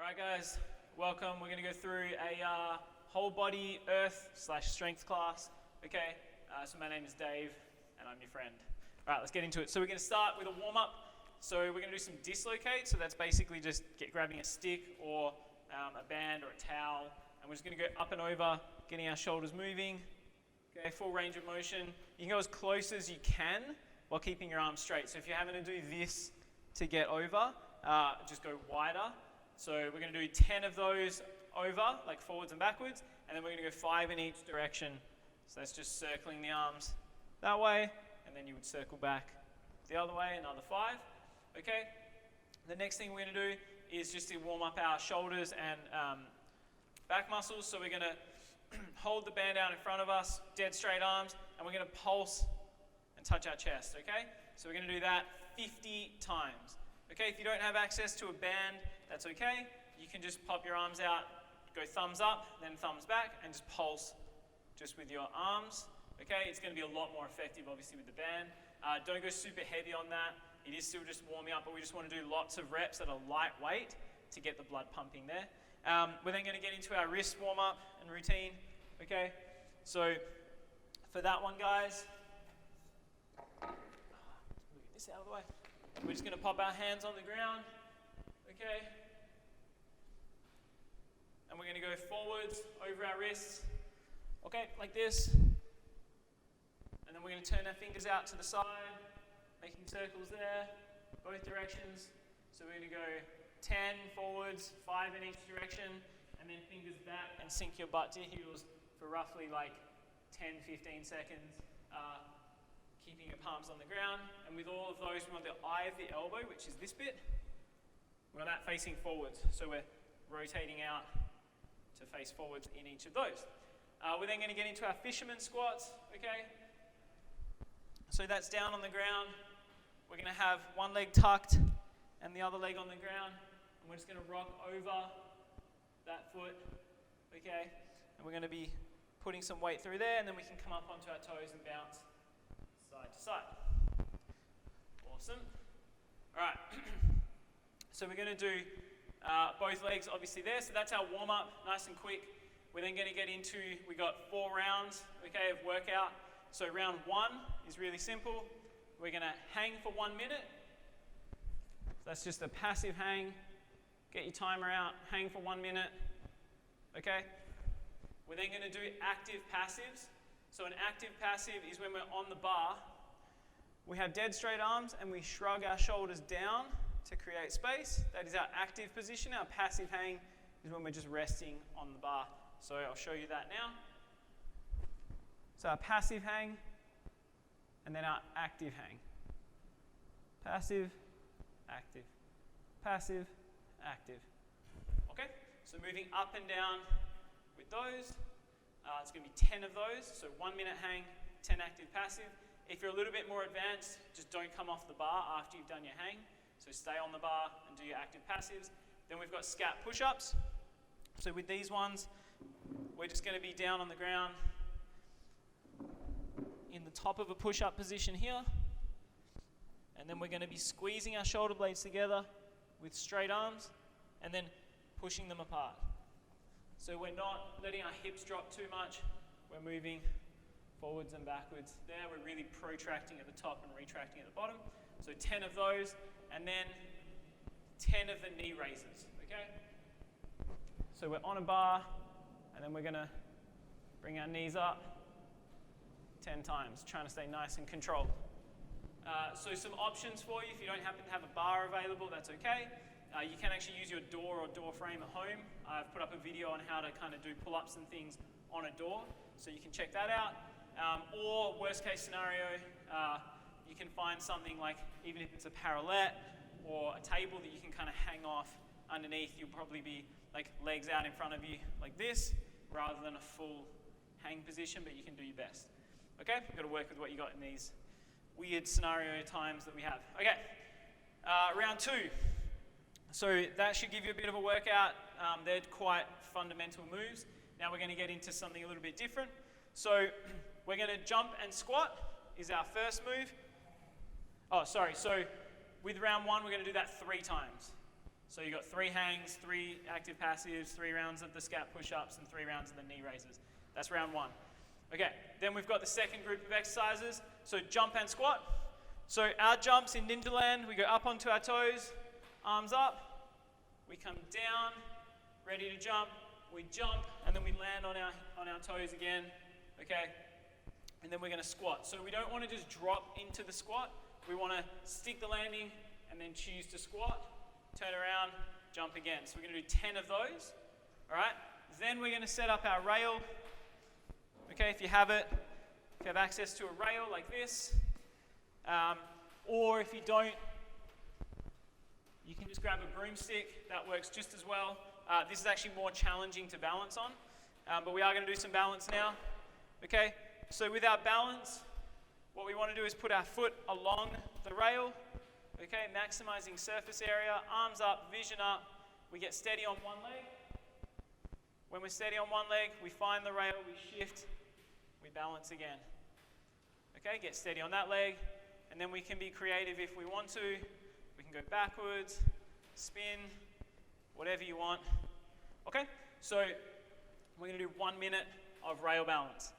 Alright guys, welcome. We're going to go through a whole body earth/strength class. Okay, so my name is Dave and I'm your friend. Alright, let's get into it. So we're going to start with a warm-up. So we're going to do some dislocate. So that's basically just grabbing a stick or a band or a towel. And we're just going to go up and over, getting our shoulders moving. Okay, full range of motion. You can go as close as you can while keeping your arms straight. So if you're having to do this to get over, just go wider. So we're going to do 10 of those over, like forwards and backwards, and then we're going to go 5 in each direction. So that's just circling the arms that way, and then you would circle back the other way, another 5. Okay? The next thing we're going to do is just to warm up our shoulders and back muscles. So we're going to hold the band out in front of us, dead straight arms, and we're going to pulse and touch our chest. Okay? So we're going to do that 50 times. Okay? If you don't have access to a band, that's okay. You can just pop your arms out, go thumbs up, then thumbs back, and just pulse just with your arms. Okay, it's going to be a lot more effective, obviously, with the band. Don't go super heavy on that. It is still just warming up, but we just want to do lots of reps that are lightweight to get the blood pumping there. We're then going to get into our wrist warm-up and routine. Okay, so for that one, guys, let's move this out of the way. We're just going to pop our hands on the ground. Okay. And we're going to go forwards over our wrists. Okay, like this. And then we're going to turn our fingers out to the side, making circles there, both directions. So we're going to go 10 forwards, 5 in each direction, and then fingers back and sink your butt to your heels for roughly like 10, 15 seconds, keeping your palms on the ground. And with all of those, we want the eye of the elbow, which is this bit. We want that facing forwards. So we're rotating out to face forwards in each of those. We're then going to get into our fisherman squats, okay? So that's down on the ground. We're going to have one leg tucked and the other leg on the ground. And we're just going to rock over that foot, okay? And we're going to be putting some weight through there, and then we can come up onto our toes and bounce side to side. Awesome. All right. So we're going to do both legs obviously there. So that's our warm-up, nice and quick. We're then going to get into, we got 4 rounds, okay, of workout. So round 1 is really simple. We're going to hang for 1 minute. So that's just a passive hang. Get your timer out, hang for 1 minute, okay? We're then going to do active passives. So an active passive is when we're on the bar. We have dead straight arms and we shrug our shoulders down to create space. That is our active position. Our passive hang is when we're just resting on the bar. So I'll show you that now. So our passive hang and then our active hang. Passive, active, passive, active. Okay, so moving up and down with those. It's going to be 10 of those. So 1 minute hang, 10 active, passive. If you're a little bit more advanced, just don't come off the bar after you've done your hang. So stay on the bar and do your active passives. Then we've got Scap Push-Ups. So with these ones, we're just going to be down on the ground in the top of a push-up position here. And then we're going to be squeezing our shoulder blades together with straight arms and then pushing them apart. So we're not letting our hips drop too much. We're moving forwards and backwards. There we're really protracting at the top and retracting at the bottom. So 10 of those. And then 10 of the knee raises, okay? So we're on a bar, and then we're going to bring our knees up 10 times, trying to stay nice and controlled. So some options for you. If you don't happen to have a bar available, that's okay. You can actually use your door or door frame at home. I've put up a video on how to kind of do pull-ups and things on a door, so you can check that out. Or worst case scenario, you can find something like, even if it's a parallel or a table that you can kind of hang off underneath, you'll probably be like legs out in front of you like this, rather than a full hang position, but you can do your best. Okay, you've got to work with what you got in these weird scenario times that we have. Okay, round 2. So that should give you a bit of a workout. They're quite fundamental moves. Now we're going to get into something a little bit different. So we're going to jump and squat is our first move. Oh, sorry. So with round 1, we're going to do that 3 times. So you've got 3 hangs, 3 active passives, 3 rounds of the Scap Push-Ups, and 3 rounds of the knee raises. That's round 1. Okay, then we've got the second group of exercises. So jump and squat. So our jumps in Ninja Land, we go up onto our toes, arms up, we come down, ready to jump, we jump, and then we land on our toes again, okay? And then we're gonna squat. So we don't wanna just drop into the squat. We wanna stick the landing and then choose to squat, turn around, jump again. So we're gonna do 10 of those, all right? Then we're gonna set up our rail. Okay, if you have access to a rail like this, or if you don't, you can just grab a broomstick. That works just as well. This is actually more challenging to balance on, but we are going to do some balance now. Okay, so with our balance, what we want to do is put our foot along the rail. Okay, maximizing surface area, arms up, vision up. We get steady on one leg. When we're steady on one leg, we find the rail, we shift, we balance again. Okay, get steady on that leg, and then we can be creative if we want to. We can go backwards, spin, whatever you want. Okay, so we're going to do 1 minute of rail balance.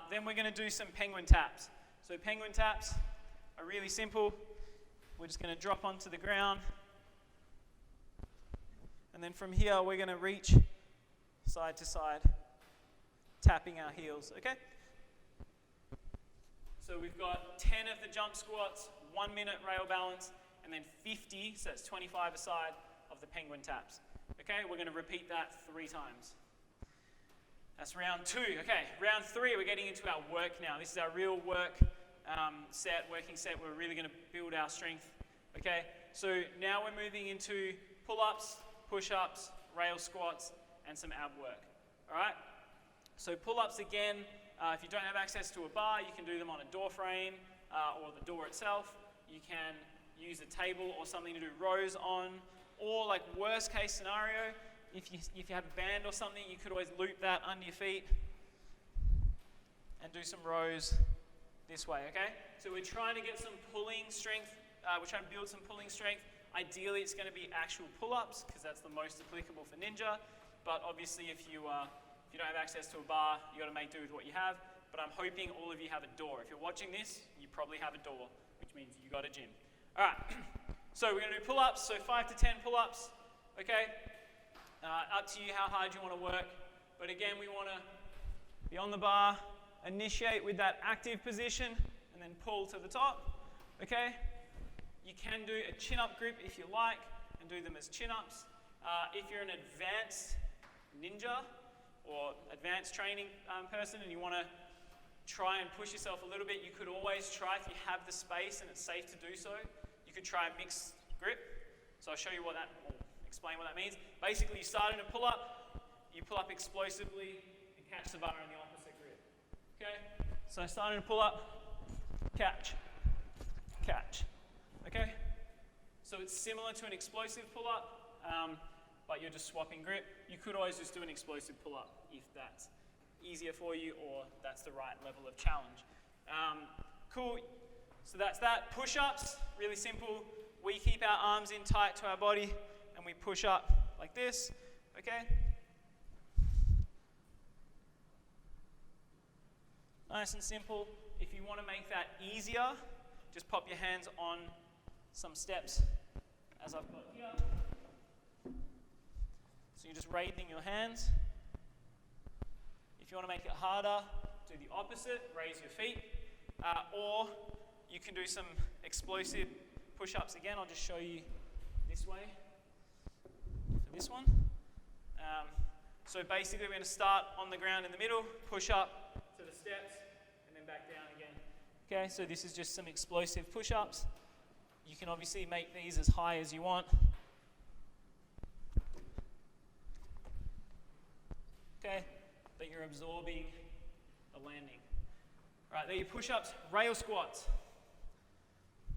Then we're going to do some penguin taps. So penguin taps are really simple. We're just going to drop onto the ground, and then from here we're going to reach side to side, tapping our heels, okay? So we've got 10 of the jump squats, 1 minute rail balance, and then 50, so that's 25 aside, of the penguin taps. Okay, we're gonna repeat that 3 times. That's round 2. Okay, round 3, we're getting into our work now. This is our real work working set. We're really gonna build our strength, okay? So now we're moving into pull-ups, push-ups, rail squats, and some ab work, all right? So pull-ups again, if you don't have access to a bar, you can do them on a door frame or the door itself. You can use a table or something to do rows on, or like worst case scenario, if you have a band or something, you could always loop that under your feet and do some rows this way, okay? So we're trying to get some pulling strength, we're trying to build some pulling strength. Ideally, it's gonna be actual pull-ups, because that's the most applicable for Ninja. But obviously, if you don't have access to a bar, you got to make do with what you have. But I'm hoping all of you have a door. If you're watching this, you probably have a door, which means you got a gym. All right, so we're going to do pull-ups, so 5 to 10 pull-ups, okay? Up to you how hard you want to work. But again, we want to be on the bar, initiate with that active position, and then pull to the top, okay? You can do a chin-up grip if you like, and do them as chin-ups. If you're an advanced ninja or advanced training person and you want to try and push yourself a little bit, you could always try, if you have the space and it's safe to do so, you could try a mixed grip. So I'll show you explain what that means. Basically, you start in a pull-up, you pull up explosively and catch the bar in the opposite grip. Okay? So I start in a pull-up, catch, catch. Okay? So it's similar to an explosive pull-up, but you're just swapping grip. You could always just do an explosive pull-up if that's easier for you or that's the right level of challenge. Cool, so that's that. Push-ups, really simple. We keep our arms in tight to our body and we push up like this, okay? Nice and simple. If you want to make that easier, just pop your hands on some steps as I've got here. So you're just raising your hands. If you want to make it harder, do the opposite, raise your feet. Or you can do some explosive push-ups again. I'll just show you this way for this one. So basically we're going to start on the ground in the middle, push up to the steps, and then back down again. Okay, so this is just some explosive push-ups. You can obviously make these as high as you want. Okay, but you're absorbing the landing. All right, there are your push-ups, rail squats.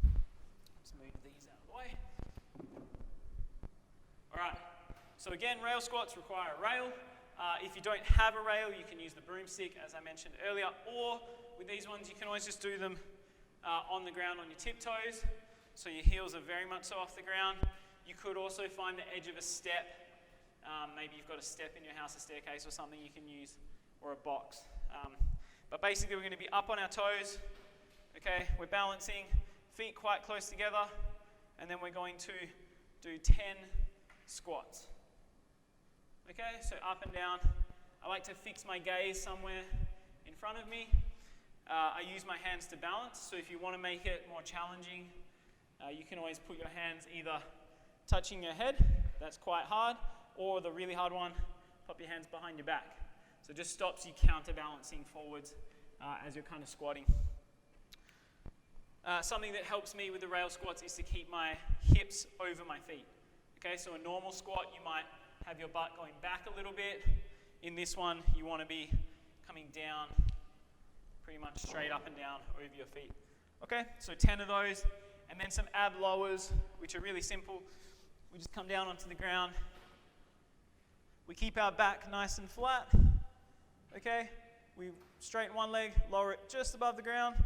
Let's move these out of the way. All right, so again, rail squats require a rail. If you don't have a rail, you can use the broomstick, as I mentioned earlier, or with these ones, you can always just do them on the ground on your tiptoes, so your heels are very much so off the ground. You could also find the edge of a step. Maybe you've got a step in your house, a staircase or something you can use, or a box. But basically we're going to be up on our toes. Okay, we're balancing, feet quite close together, and then we're going to do 10 squats. Okay, so up and down. I like to fix my gaze somewhere in front of me. I use my hands to balance, so if you want to make it more challenging, you can always put your hands either touching your head, that's quite hard, or the really hard one, pop your hands behind your back. So it just stops you counterbalancing forwards as you're kind of squatting. Something that helps me with the rail squats is to keep my hips over my feet. Okay, so a normal squat, you might have your butt going back a little bit. In this one, you want to be coming down pretty much straight up and down over your feet. Okay, so 10 of those, and then some ab lowers, which are really simple. We just come down onto the ground. We keep our back nice and flat. Okay, we straighten one leg, lower it just above the ground,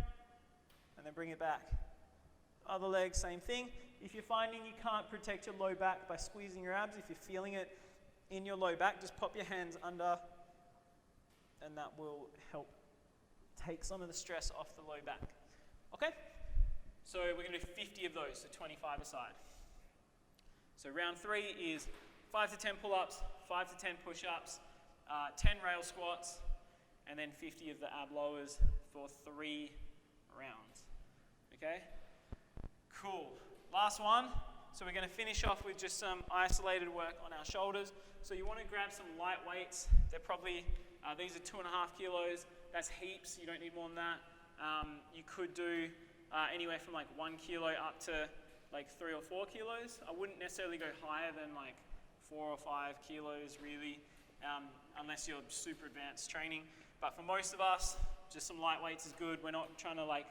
and then bring it back. Other leg, same thing. If you're finding you can't protect your low back by squeezing your abs, if you're feeling it in your low back, just pop your hands under, and that will help take some of the stress off the low back. Okay? So we're going to do 50 of those, so 25 a side. So round 3 is 5 to 10 pull-ups, 5 to 10 push-ups, 10 rail squats, and then 50 of the ab lowers for 3 rounds. Okay? Cool. Last one. So we're going to finish off with just some isolated work on our shoulders. So you want to grab some light weights. They're probably, these are 2.5 kilos. That's heaps. You don't need more than that. You could do anywhere from like 1 kilo up to like 3 or 4 kilos. I wouldn't necessarily go higher than like 4 or 5 kilos really, unless you're super advanced training. But for most of us, just some light weights is good. We're not trying to like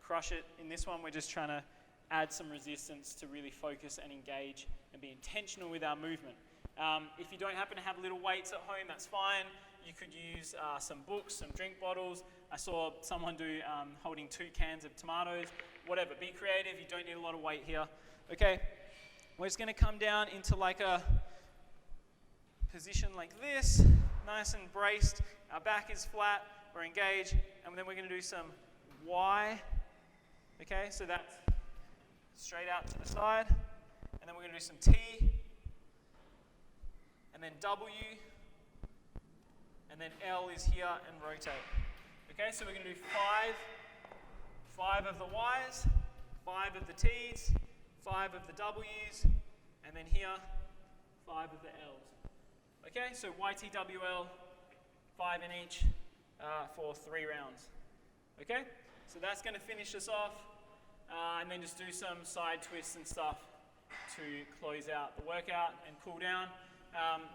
crush it in this one. We're just trying to add some resistance to really focus and engage and be intentional with our movement. If you don't happen to have little weights at home, that's fine. You could use some books, some drink bottles. I saw someone do holding 2 cans of tomatoes, whatever. Be creative. You don't need a lot of weight here. Okay, we're just going to come down into like a position like this, nice and braced. Our back is flat. We're engaged, and then we're going to do some Y. Okay, so that's straight out to the side, and then we're going to do some T, and then W, and then L is here and rotate. Okay, so we're going to do 5 of the Ys, 5 of the Ts, 5 of the Ws, and then here, 5 of the Ls. Okay, so YTWL, 5 in each for 3 rounds. Okay, so that's going to finish us off. And then just do some side twists and stuff to close out the workout and cool down.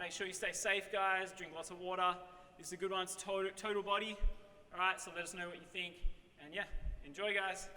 Make sure you stay safe, guys. Drink lots of water. This is a good one. It's total body. All right, so let us know what you think. And yeah, enjoy, guys.